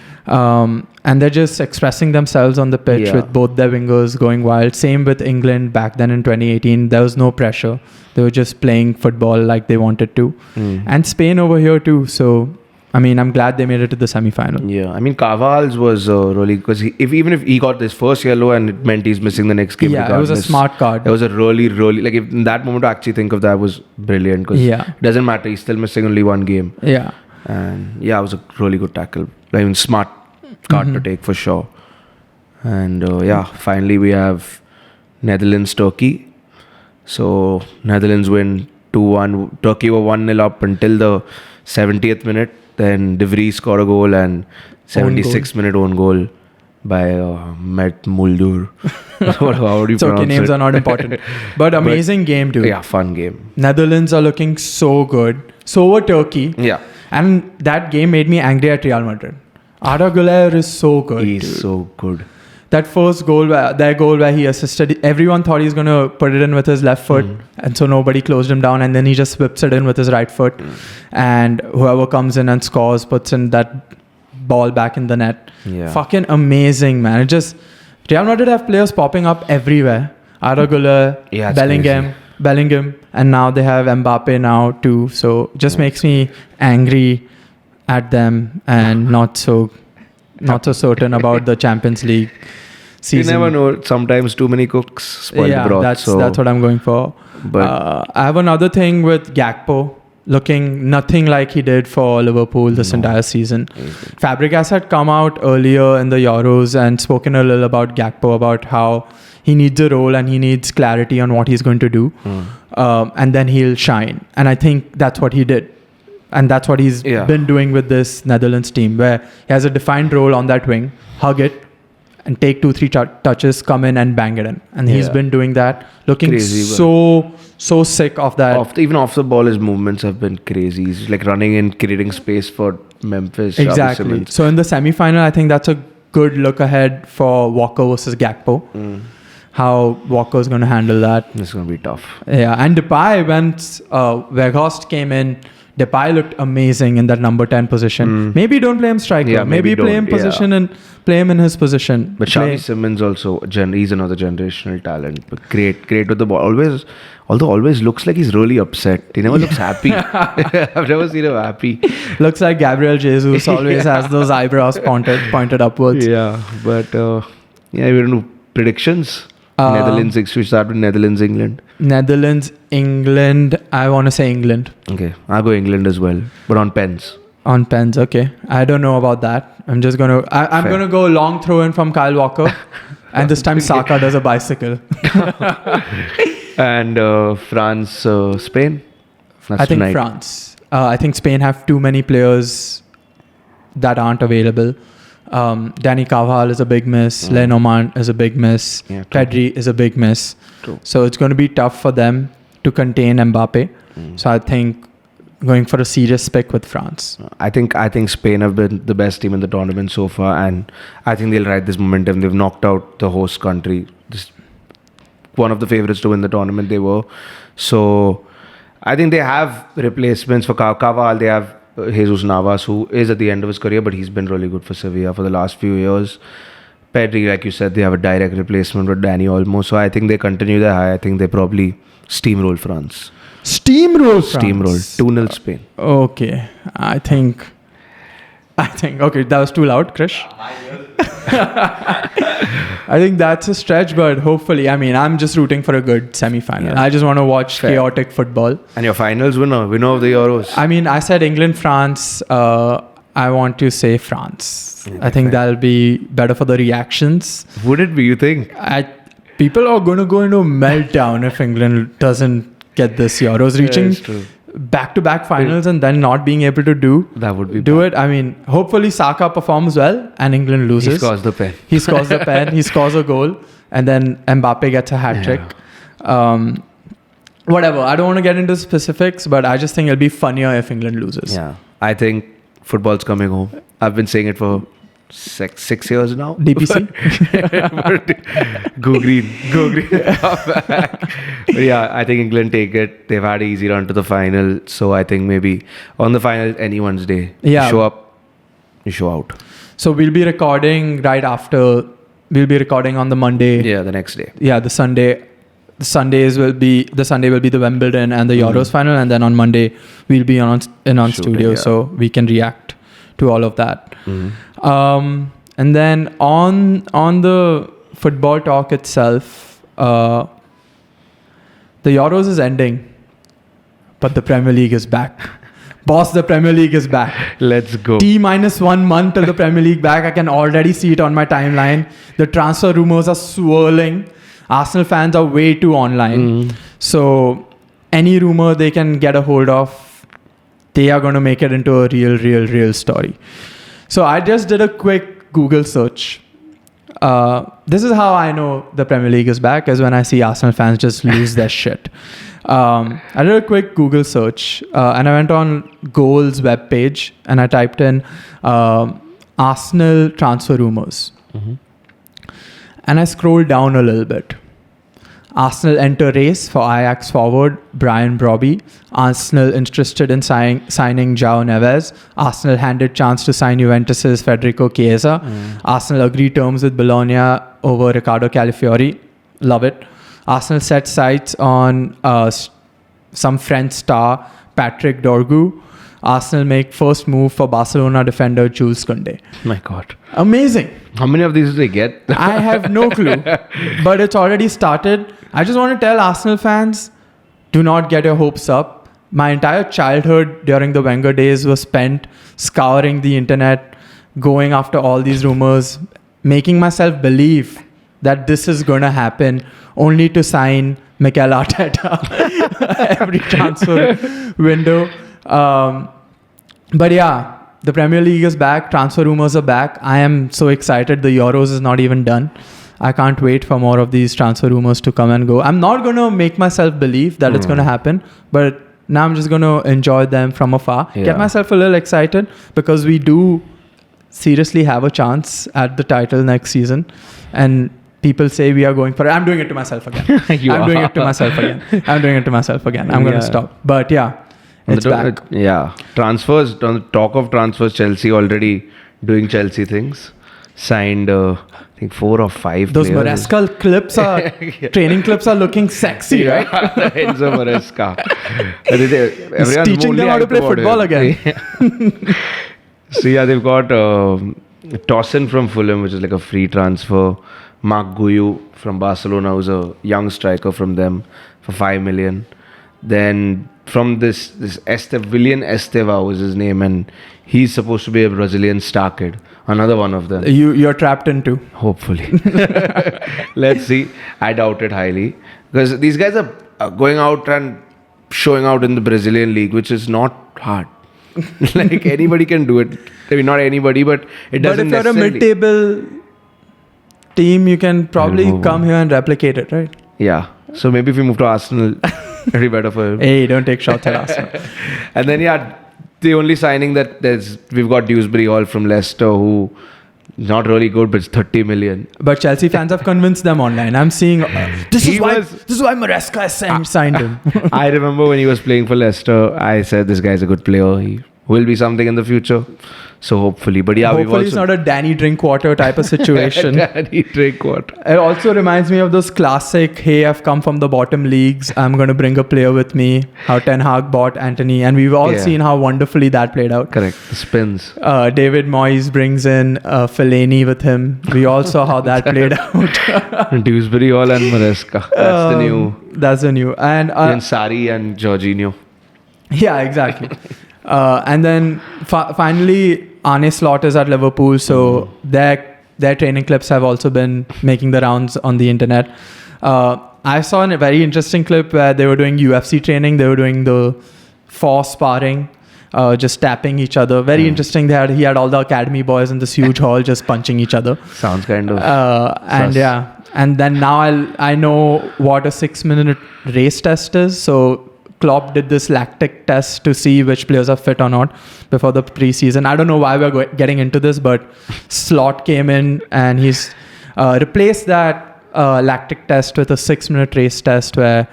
And they're just expressing themselves on the pitch Yeah. with both their wingers going wild. Same with England back then in 2018. There was no pressure. They were just playing football like they wanted to. And Spain over here too. So, I mean, I'm glad they made it to the semi-final. Yeah, I mean, Carvajal's was really, because even if he got his first yellow and it meant he's missing the next game, Yeah, it was a regardless, smart card. It was a really, like, if in that moment to actually think of that was brilliant, because Yeah. it doesn't matter, he's still missing only one game. Yeah. And yeah, it was a really good tackle. I mean, smart card to take for sure. And yeah, finally we have Netherlands Turkey. So Netherlands win 2-1. Turkey were 1-0 up until the 70th minute. Then De Vries scored a goal and 76th minute own goal by Met Muldur. How do you It's okay, pronounce names it? are not important. But amazing game too. Yeah, fun game. Netherlands are looking so good. So were Turkey. Yeah. And that game made me angry at Real Madrid. Arda Güler is so good. He's dude. so good. That first goal, their goal where he assisted, everyone thought he's going to put it in with his left foot. And so nobody closed him down. And then he just whips it in with his right foot. And whoever comes in and scores puts in that ball back in the net. Yeah. Fucking amazing, man. It just, Real Madrid have players popping up everywhere. Arda Güler, Yeah, it's Bellingham. And now they have Mbappe now too. So just makes me angry at them and not so certain about the Champions League season. You never know. Sometimes too many cooks spoil the broth. That's what I'm going for. But I have another thing with Gakpo looking nothing like he did for Liverpool this entire season. Fabregas had come out earlier in the Euros and spoken a little about Gakpo, about how he needs a role and he needs clarity on what he's going to do. And then he'll shine. And I think that's what he did. And that's what he's been doing with this Netherlands team, where he has a defined role on that wing, hug it, and take 2-3 touches, come in and bang it in. And he's been doing that, looking Crazy, so sick of that. even off the ball, his movements have been crazy. He's like running in, creating space for Memphis. Exactly. So in the semi-final, I think that's a good look ahead for Walker versus Gakpo. How Walker's going to handle that. It's going to be tough. Yeah, and Depay, when Weghorst came in, Depay looked amazing in that number 10 position. Maybe don't play him striker. Yeah, maybe play him position and play him in his position. But Xavi Simons also, he's another generational talent. But great with the ball. Always looks like he's really upset. He never looks happy. I've never seen him happy. Looks like Gabriel Jesus always has those eyebrows pointed upwards. Yeah, but we don't do predictions. Netherlands, we start with Netherlands, England. Netherlands, England. I want to say England. Okay, I'll go England as well, but on pens. On pens, okay. I don't know about that. I'm just going to... I'm going to go long throw in from Kyle Walker. And this time Saka does a bicycle. And France, Spain? That's I think tonight. France. I think Spain have too many players that aren't available. Dani Carvajal is a big miss. Lenormand is a big miss. Yeah, true. Pedri is a big miss. True. So it's going to be tough for them to contain Mbappe. So I think going for a serious pick with France. I think Spain have been the best team in the tournament so far, and I think they'll ride this momentum. They've knocked out the host country. One of the favorites to win the tournament they were. So I think they have replacements for Carvajal. They have Jesus Navas, who is at the end of his career, but he's been really good for Sevilla for the last few years. Pedri, like you said, they have a direct replacement with Dani Olmo. So I think they continue their high. I think they probably steamroll France. Steamroll France. Steamroll. 2-0 Spain. Okay. I think... Okay, that was too loud, Krish. I think that's a stretch, but hopefully, I mean, I'm just rooting for a good semi-final. Yeah. I just want to watch chaotic football. And your finals winner of the Euros. I mean, I said England, France. I want to say France. I think that'll be better for the reactions. Would it be, you think? People are going to go into meltdown if England doesn't get this Euros, reaching back-to-back finals and then not being able to do it. I mean, hopefully Saka performs well and England loses. He scores the pen. He scores a goal, and then Mbappe gets a hat-trick. Whatever. I don't want to get into specifics, but I just think it'll be funnier if England loses. Yeah. I think football's coming home. I've been saying it for 6 years now. DPC. Go green. But yeah, I think England take it. They've had an easy run to the final. So I think maybe on the final, anyone's day. Yeah. You show up, you show out. So we'll be recording right after. We'll be recording on the Monday. Yeah, the next day. Yeah, the Sunday. The Sunday will be the Wimbledon and the Euros final, and then on Monday we'll be on Shooting, studio, yeah. so we can react to all of that. And then on the football talk itself, the Euros is ending, but the Premier League is back. Boss, the Premier League is back. Let's go. T-1 month till the Premier League back. I can already see it on my timeline. The transfer rumors are swirling. Arsenal fans are way too online. So any rumor they can get a hold of, they are going to make it into a real story. So I just did a quick Google search. This is how I know the Premier League is back, is when I see Arsenal fans just lose their shit. I did a quick Google search and I went on Goal's webpage and I typed in Arsenal transfer rumors. And I scrolled down a little bit. Arsenal enter race for Ajax forward Brian Brobby. Arsenal interested in signing João Neves. Arsenal handed chance to sign Juventus's Federico Chiesa. Arsenal agreed terms with Bologna over Riccardo Calafiori. Love it. Arsenal set sights on some French star Patrick Dorgu. Arsenal make first move for Barcelona defender Jules Koundé. My God. Amazing. How many of these do they get? I have no clue. But it's already started. I just want to tell Arsenal fans, do not get your hopes up. My entire childhood during the Wenger days was spent scouring the internet, going after all these rumors, making myself believe that this is going to happen, only to sign Mikel Arteta every transfer window. But yeah, the Premier League is back. Transfer rumors are back. I am so excited. The Euros is not even done. I can't wait for more of these transfer rumors to come and go. I'm not going to make myself believe that it's going to happen, but now I'm just going to enjoy them from afar. Yeah. Get myself a little excited because we do seriously have a chance at the title next season. And people say we are going for it. I'm doing it to myself again. I'm doing it to myself again. I'm going to stop. But yeah, it's back. Yeah. Transfers, on the talk of transfers, Chelsea already doing Chelsea things. Signed, I think 4 or 5 Those players. Maresca clips are, training clips are looking sexy, right? Enzo Maresca. He's teaching them how to play football again. So yeah, they've got Tossin from Fulham, which is like a free transfer. Mark Guiu from Barcelona, who's a young striker from them, for 5 million. Then from this William Esteva was his name, and he's supposed to be a Brazilian star kid. Another one of them. You're trapped into. Hopefully. Let's see. I doubt it highly. Because these guys are going out and showing out in the Brazilian league, which is not hard. Like anybody can do it. Maybe not anybody, but it doesn't necessarily. But if you're a mid-table team, you can probably come here and replicate it, right? Yeah. So maybe if we move to Arsenal, it'll be better for him. Hey, don't take shots at Arsenal. And then yeah, the only signing that we've got Dewsbury Hall from Leicester, who not really good, but it's 30 million. But Chelsea fans have convinced them online. I'm seeing this is why Maresca has signed him. I remember when he was playing for Leicester, I said this guy's a good player. He will be something in the future. So hopefully, but yeah, hopefully it's not a Danny Drinkwater type of situation. Danny Drinkwater. It also reminds me of those classic, hey, I've come from the bottom leagues, I'm going to bring a player with me, how Ten Hag bought Anthony, and we've all seen how wonderfully that played out. Correct, the spins. David Moyes brings in Fellaini with him. We all saw how that played out. Dewsbury Hall and Maresca. That's the new. And Sari and Jorginho. Yeah, exactly. And then finally, Arne Slot is at Liverpool, so their training clips have also been making the rounds on the internet. I saw a very interesting clip where they were doing UFC training. They were doing the sparring, just tapping each other. Very interesting. He had all the academy boys in this huge hall just punching each other. Sounds kind of and yeah. And then now I know what a 6-minute race test is. So Klopp did this lactic test to see which players are fit or not before the preseason. I don't know why we're getting into this, but Slot came in and he's replaced that lactic test with a 6-minute race test where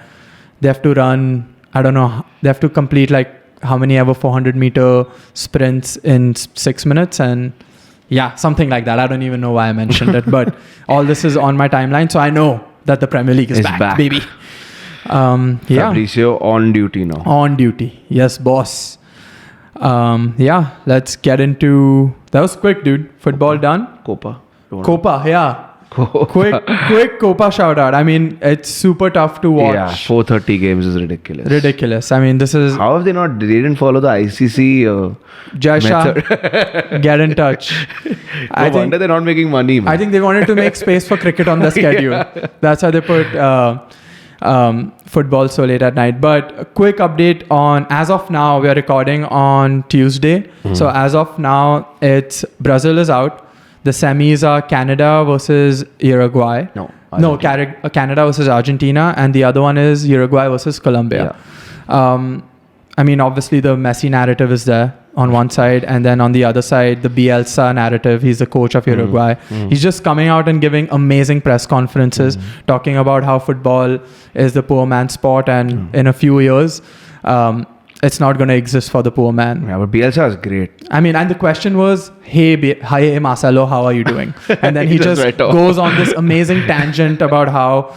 they have to run, I don't know, they have to complete like how many ever 400-meter sprints in 6 minutes, and yeah, something like that. I don't even know why I mentioned it, but all this is on my timeline, so I know that the Premier League is back, baby. Fabricio on duty now. On duty. Yes, boss. Let's get into... That was quick, dude. Football done? Copa. Yeah. Quick Copa shout out. I mean, it's super tough to watch. Yeah, 4:30 games is ridiculous. I mean, this is... How have they not... They didn't follow the ICC Jasha, get in touch. No wonder they're not making money, man. I think they wanted to make space for cricket on the schedule. That's how they put football so late at night. But a quick update on, as of now, we are recording on Tuesday. So as of now, it's Brazil is out. The semis are Canada versus Uruguay. Canada versus Argentina. And the other one is Uruguay versus Colombia. Yeah. I mean, obviously the Messi narrative is there on one side, and then on the other side, the Bielsa narrative. He's the coach of Uruguay. He's just coming out and giving amazing press conferences, talking about how football is the poor man's sport, and in a few years, it's not going to exist for the poor man. Yeah, but Bielsa is great. I mean, and the question was, hey Marcelo, how are you doing? And then he just goes on this amazing tangent about how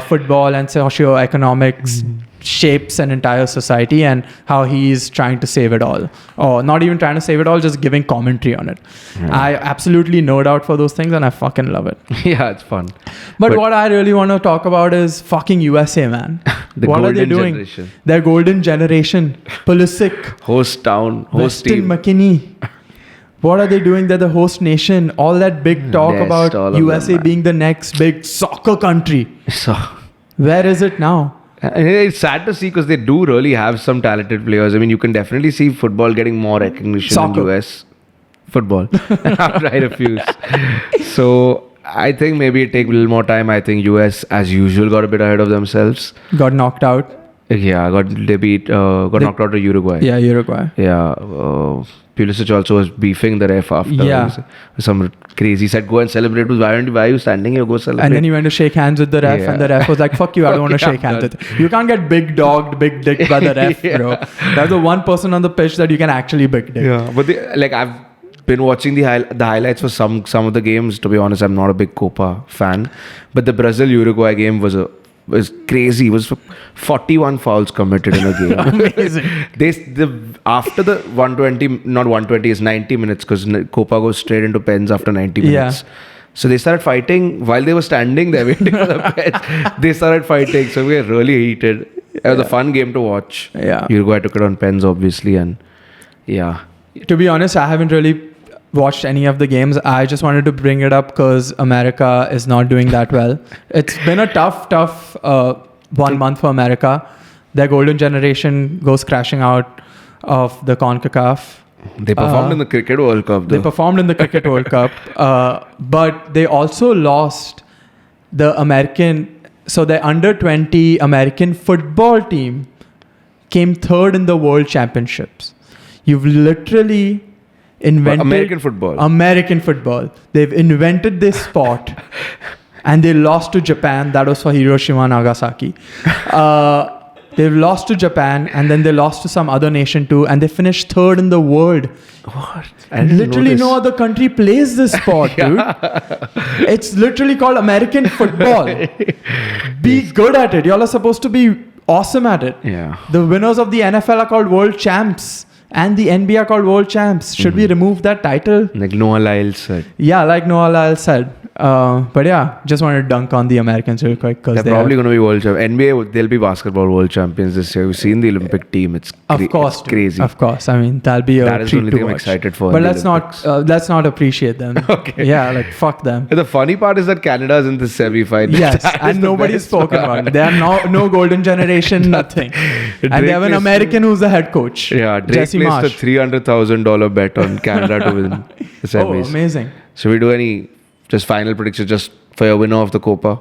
football and socio-economics shapes an entire society and how he's trying to save it all. Or not even trying to save it all, just giving commentary on it. I absolutely nerd out for those things and I fucking love it. Yeah, it's fun. But what I really want to talk about is fucking USA, man. What are they doing? Generation. Their golden generation. Pulisic. Host team. McKinney. What are they doing? They're the host nation. All that big talk about USA being the next big soccer country. Where is it now? And it's sad to see because they do really have some talented players. I mean, you can definitely see football getting more recognition in US. Football. I refuse. So I think maybe it take a little more time. I think US, as usual, got a bit ahead of themselves. Got knocked out. Yeah, got knocked out to Uruguay. Yeah, Uruguay. Yeah. Pulisic also was beefing the ref after. Yeah. Some crazy said, go and celebrate. Why are you standing here? Go celebrate. And then he went to shake hands with the ref, and the ref was like, fuck you, I don't want to shake hands with you. You can't get big dogged, big dick by the ref, bro. That's the one person on the pitch that you can actually big dick. Yeah, but I've been watching the highlights for some of the games. To be honest, I'm not a big Copa fan. But the Brazil-Uruguay game was crazy. It was 41 fouls committed in a game. Amazing. After the 120 is 90 minutes because Copa goes straight into pens after 90 minutes. Yeah. So they started fighting while they were standing there waiting for the pens. They started fighting. So we were really heated. It was a fun game to watch. Yeah. Uruguay took it on pens, obviously. And yeah. To be honest, I haven't really watched any of the games. I just wanted to bring it up because America is not doing that well. It's been a tough 1 month for America. Their golden generation goes crashing out of the CONCACAF. They performed in the Cricket World Cup, though. They performed in the Cricket World Cup. But they also lost the American... So their under-20 American football team came third in the World Championships. You've literally... invented American football. They've invented this sport and they lost to Japan. That was for Hiroshima and Nagasaki. They've lost to Japan and then they lost to some other nation too, and they finished third in the world. What? Literally no other country plays this sport, dude. It's literally called American football. Be good at it. Y'all are supposed to be awesome at it. Yeah. The winners of the NFL are called world champs. And the NBA are called world champs. Should we remove that title? Like Noah Lyles said. Yeah, like Noah Lyles said. But yeah, just wanted to dunk on the Americans real quick. They're probably going to be world champions. NBA, they'll be basketball world champions this year. We've seen the Olympic team. It's crazy. Of course. I mean, that'll be a that is treat the only to thing watch. I'm excited for. But let's not appreciate them. Okay. Yeah, like fuck them. The funny part is that Canada's in the semi-final. Yes, and nobody's spoken about it. They are no golden generation, nothing. And they have an American who's the head coach. Yeah, Drake placed a $300,000 bet on Canada to win the semis. Oh, amazing. Should we do any just final predictions just for your winner of the Copa?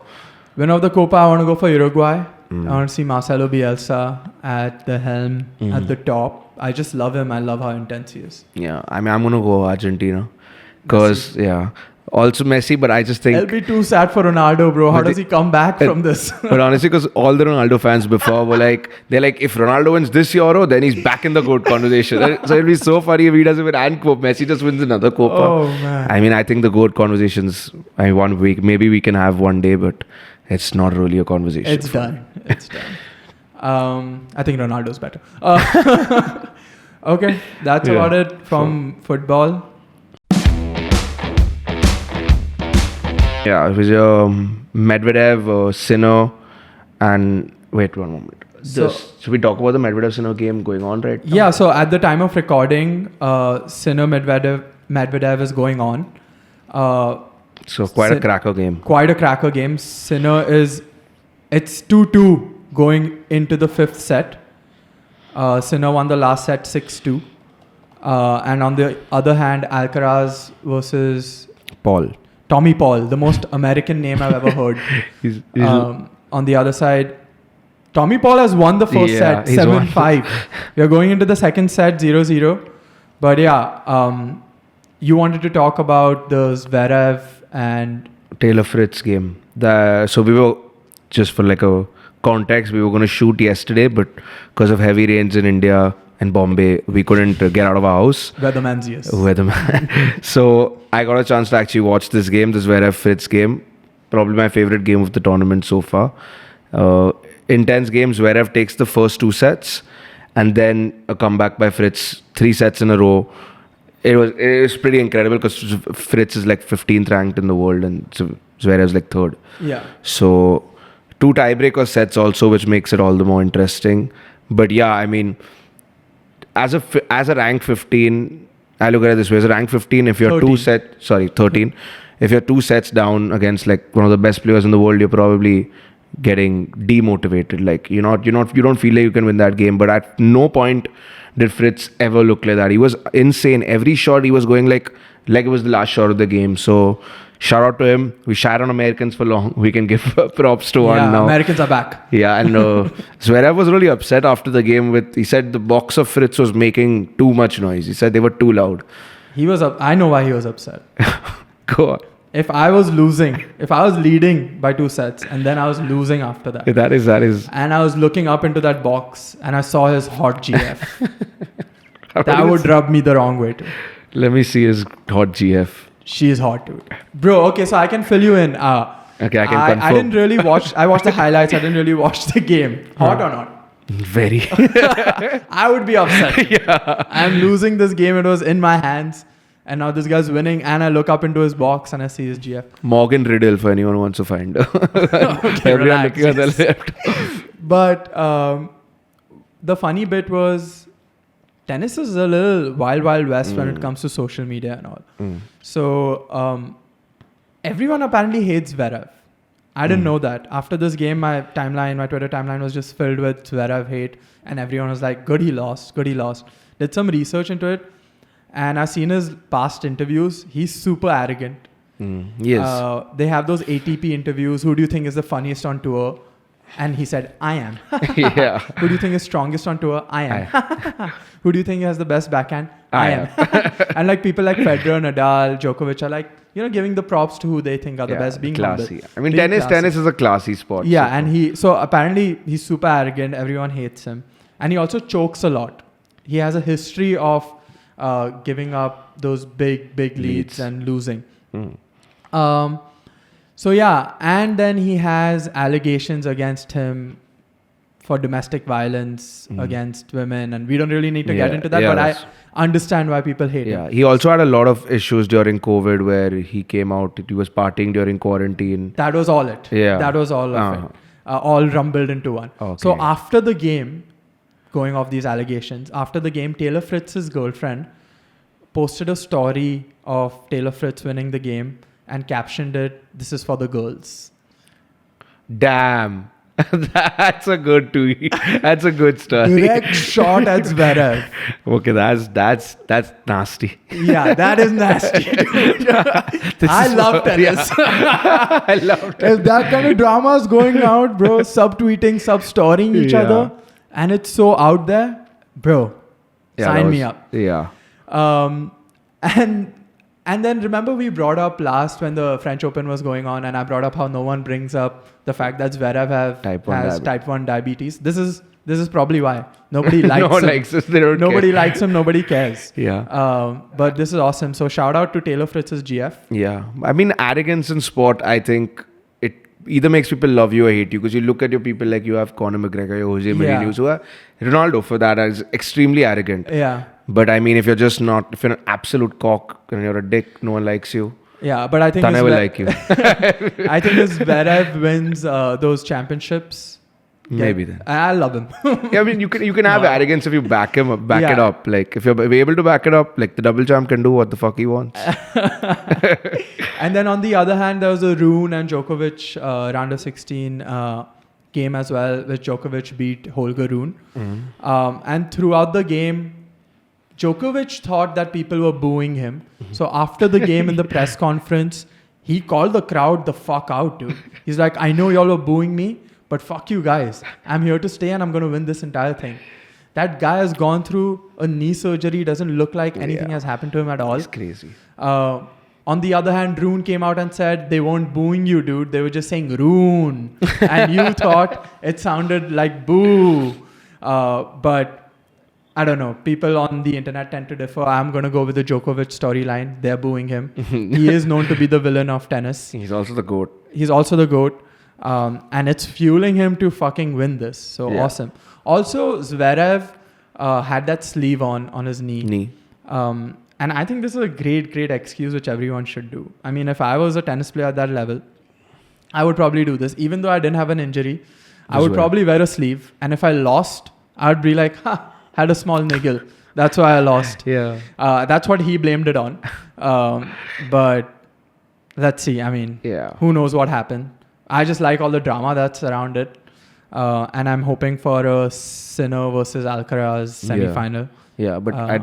Winner of the Copa, I want to go for Uruguay. I want to see Marcelo Bielsa at the helm, at the top. I just love him. I love how intense he is. Yeah, I mean, I'm going to go Argentina. Because, also Messi, but I just think... It'll be too sad for Ronaldo, bro. How does he come back from this? But honestly, because all the Ronaldo fans before were like, they're like, if Ronaldo wins this Euro, then he's back in the GOAT conversation. So it'll be so funny if he doesn't win and Copa. Messi just wins another Copa. Oh, man. I mean, I think the GOAT conversations, one week, maybe we can have one day, but it's not really a conversation. It's done. It's done. I think Ronaldo's better. Okay, that's about it from football. Yeah, it was Medvedev, Sinner, and wait one moment. Should we talk about the Medvedev Sinner game going on right now? Yeah, so at the time of recording, Sinner Medvedev is going on. So quite a cracker game. Quite a cracker game. Sinner it's 2-2 going into the fifth set. Sinner won the last set 6-2. And on the other hand, Alcaraz versus Tommy Paul, the most American name I've ever heard. he's on the other side, Tommy Paul has won the first set 7-5. We are going into the second set 0-0. But you wanted to talk about the Zverev and Taylor Fritz game. So we were, just for like a context, we were going to shoot yesterday, but because of heavy rains in India and Bombay, we couldn't get out of our house. Weatherman Zeus. Weatherman. So I got a chance to actually watch this game, this Zverev Fritz game. Probably my favorite game of the tournament so far. Intense game. Zverev takes the first 2 sets and then a comeback by Fritz, 3 sets in a row. It was pretty incredible because Fritz is like 15th ranked in the world and Zverev's like 3rd. Yeah. So 2 tiebreaker sets also, which makes it all the more interesting. But yeah, I mean, as a rank 15, I look at it this way: as a rank 15, if you're 13, if you're 2 sets down against like one of the best players in the world, you're probably getting demotivated. Like you don't feel like you can win that game. But at no point did Fritz ever look like that. He was insane. Every shot he was going like it was the last shot of the game. So shout out to him. We shat on Americans for long. We can give props to one now. Americans are back. Yeah, and Zverev was really upset after the game. He said the box of Fritz was making too much noise. He said they were too loud. He was I know why he was upset. Go on. If I was leading by 2 sets and then I was losing after that. That is. And I was looking up into that box and I saw his hot GF. That would rub me the wrong way too. Let me see his hot GF. She is hot, dude. Bro, okay, so I can fill you in. Okay, I can confirm. I didn't really watch. I watched the highlights. I didn't really watch the game. Hot or not? Very. I would be upset. Yeah. I'm losing this game. It was in my hands. And now this guy's winning. And I look up into his box and I see his GF. Morgan Riddle, for anyone who wants to find her. Okay, everyone looking at the left. But the funny bit was, tennis is a little wild west when it comes to social media and all. So everyone apparently hates Zverev. I didn't know that. After this game, my Twitter timeline was just filled with Zverev hate, and everyone was like, good he lost. Did some research into it, and I've seen his past interviews. He's super arrogant. Yes. They have those ATP interviews. Who do you think is the funniest on tour? And he said, I am. Yeah. Who do you think is strongest on tour? I am. Who do you think has the best backhand? I am. And like people like Federer, Nadal, Djokovic are like, giving the props to who they think are the best, being classy. humble. I mean, tennis is a classy sport. Yeah, and so apparently he's super arrogant. Everyone hates him. And he also chokes a lot. He has a history of giving up those big leads and losing. So yeah, and then he has allegations against him for domestic violence against women, and we don't really need to get into that, but I understand why people hate him. He also had a lot of issues during COVID where he came out, he was partying during quarantine. That was all it. Yeah. That was all of it. All rumbled into one. Okay. So after the game, going off these allegations, after the game, Taylor Fritz's girlfriend posted a story of Taylor Fritz winning the game and captioned it, "This is for the girls." Damn. That's a good tweet. That's a good story. Direct shot at Zverev. Okay, that's nasty. Yeah, that is nasty. Dude. I love tennis. I love If that kind of drama is going out, bro, subtweeting, sub-storying each other, and it's so out there, bro, sign me up. Yeah. And then remember we brought up last when the French Open was going on, and I brought up how no one brings up the fact that Zverev has type 1 diabetes. This is probably why nobody likes no one him. likes us. They don't Nobody care. likes him. Nobody cares. Yeah. But this is awesome. So shout out to Taylor Fritz's GF. Yeah. I mean, arrogance in sport, I think it either makes people love you or hate you, because you look at your people like you have Conor McGregor, your Jose Mourinho, who are Ronaldo for that is extremely arrogant. Yeah. But I mean, if you're an absolute cock and you're a dick, no one likes you. Yeah, but I think Tanaay will like you. I think if Zverev wins those championships, Maybe then. I love him. Yeah, I mean, you can have arrogance if you back it up. Like if you're able to back it up, like the double champ can do what the fuck he wants. And then on the other hand, there was a Rune and Djokovic round of 16 game as well, which Djokovic beat Holger Rune. And throughout the game, Djokovic thought that people were booing him. So after the game in the press conference, he called the crowd the fuck out, dude. He's like, I know y'all are booing me, but fuck you guys. I'm here to stay and I'm going to win this entire thing. That guy has gone through a knee surgery. Doesn't look like anything has happened to him at all. It's crazy. On the other hand, Rune came out and said, they weren't booing you, dude. They were just saying Rune. And you thought it sounded like boo. But I don't know. People on the internet tend to differ. I'm going to go with the Djokovic storyline. They're booing him. He is known to be the villain of tennis. He's also the GOAT. And it's fueling him to fucking win this. So awesome. Also, Zverev had that sleeve on his knee. And I think this is a great excuse which everyone should do. I mean, if I was a tennis player at that level, I would probably do this. Even though I didn't have an injury, I would probably wear a sleeve. And if I lost, I'd be like, had a small niggle. That's why I lost. Yeah. That's what he blamed it on. But let's see. I mean, who knows what happened. I just like all the drama that's around it. And I'm hoping for a Sinner versus Alcaraz semi-final. Yeah, but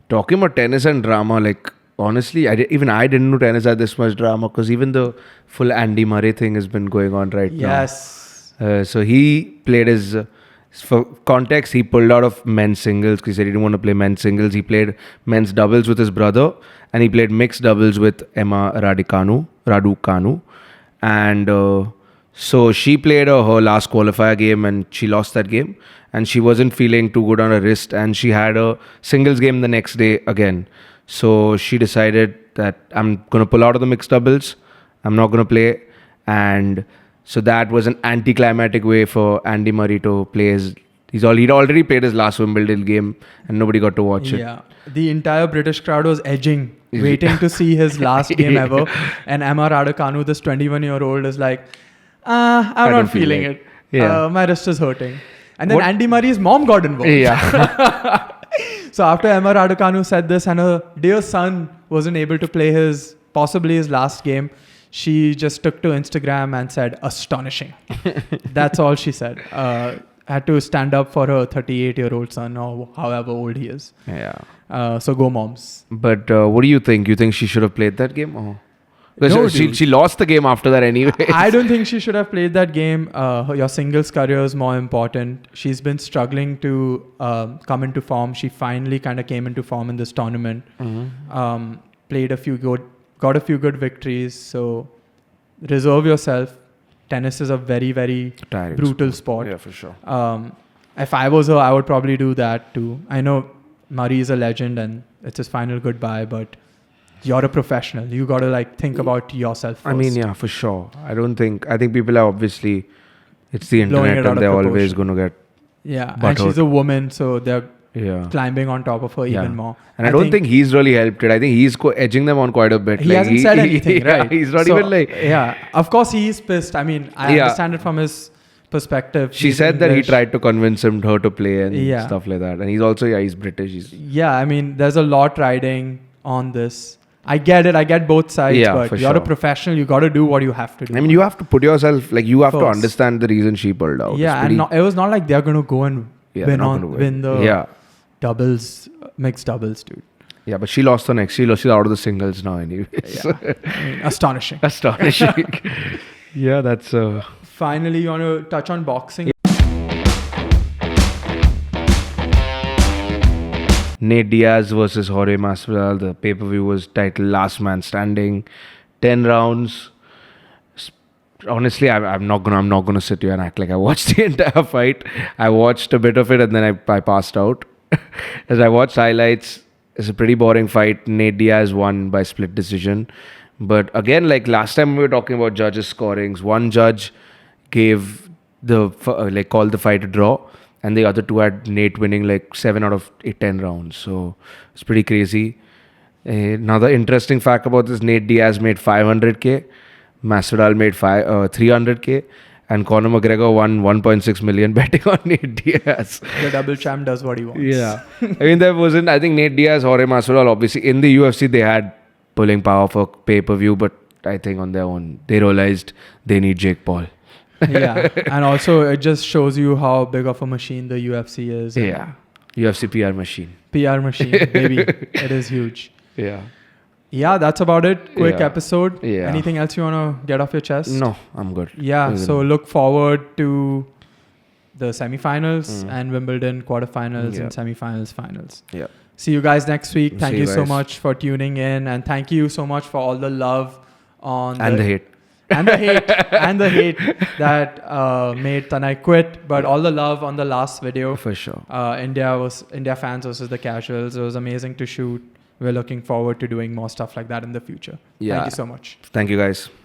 talking about tennis and drama, like, honestly, I didn't know tennis had this much drama, because even the full Andy Murray thing has been going on right now. Yes. So he played for context, he pulled out of men's singles because he said he didn't want to play men's singles. He played men's doubles with his brother, and he played mixed doubles with Emma Raducanu. And so she played her last qualifier game and she lost that game. And she wasn't feeling too good on her wrist, and she had a singles game the next day again. So she decided that I'm going to pull out of the mixed doubles. I'm not going to play. And so that was an anticlimactic way for Andy Murray to play he'd already played his last Wimbledon game and nobody got to watch it. Yeah. The entire British crowd was edging, waiting to see his last game ever. And Emma Raducanu, this 21-year-old, is like, I'm not feeling it. My wrist is hurting. And then Andy Murray's mom got involved. Yeah. So after Emma Raducanu said this and her dear son wasn't able to play possibly his last game, she just took to Instagram and said, astonishing. That's all she said. Had to stand up for her 38-year-old son or however old he is. Yeah. So go moms. But what do you think? You think she should have played that game? Or? Because she lost the game after that anyway. I don't think she should have played that game. Your singles career is more important. She's been struggling to come into form. She finally kind of came into form in this tournament. Got a few good victories. So reserve yourself. Tennis is a very, very brutal sport. Yeah, for sure. If I was her, I would probably do that too. I know Murray is a legend and it's his final goodbye, but you're a professional. You got to think about yourself first. I mean, yeah, for sure. I think people are obviously, it's the internet and they're always going to get butthurt. And she's a woman, so they're climbing on top of her even more. And I don't think he's really helped it. I think he's edging them on quite a bit. He hasn't said anything, right? He's not even Yeah, of course he's pissed. I mean, I understand it from his perspective. She said that he tried to convince her to play and stuff like that. And he's also, he's British. I mean, there's a lot riding on this. I get it. I get both sides. Yeah, but for you're a sure. professional. You got to do what you have to do. I mean, you have to put yourself, like, you have to First. understand the reason she pulled out. Yeah, and it was not like they're going to go and Yeah, they're not gonna win the Yeah. doubles, mixed doubles, dude. Yeah, but she lost the next. She's out of the singles now anyways. Yeah. I mean, astonishing. Astonishing. Yeah, that's... Finally, you want to touch on boxing? Nate Diaz versus Jorge Masvidal. The pay-per-view was titled Last Man Standing. 10 rounds. Honestly, I'm not gonna sit here and act like I watched the entire fight. I watched a bit of it and then I passed out. As I watched highlights, it's a pretty boring fight. Nate Diaz won by split decision. But again, like last time we were talking about judges' scorings, one judge gave called the fight a draw, and the other two had Nate winning like 7 out of 10 rounds. So it's pretty crazy. Another interesting fact about this: Nate Diaz made 500k, Masvidal made 300k, and Conor McGregor won 1.6 million betting on Nate Diaz. The double champ does what he wants. Yeah. I mean, I think Nate Diaz, Jorge Masvidal, obviously in the UFC they had pulling power for pay-per-view, but I think on their own they realized they need Jake Paul. Yeah, and also it just shows you how big of a machine the UFC is. Yeah. UFC PR machine. PR machine, baby. It is huge. Yeah. Yeah, that's about it. Quick Yeah. episode. Yeah. Anything else you want to get off your chest? No, I'm good. Yeah, so look forward to the semi-finals and Wimbledon quarterfinals and semi-finals, finals. Yeah. See you guys next week. Thank See you you so guys. much for tuning in, and thank you so much for all the love on And the hate. and the hate and the hate that made Tanaay quit, but all the love on the last video. For sure. India fans versus the casuals. It was amazing to shoot. We're looking forward to doing more stuff like that in the future. Yeah. Thank you so much. Thank you guys.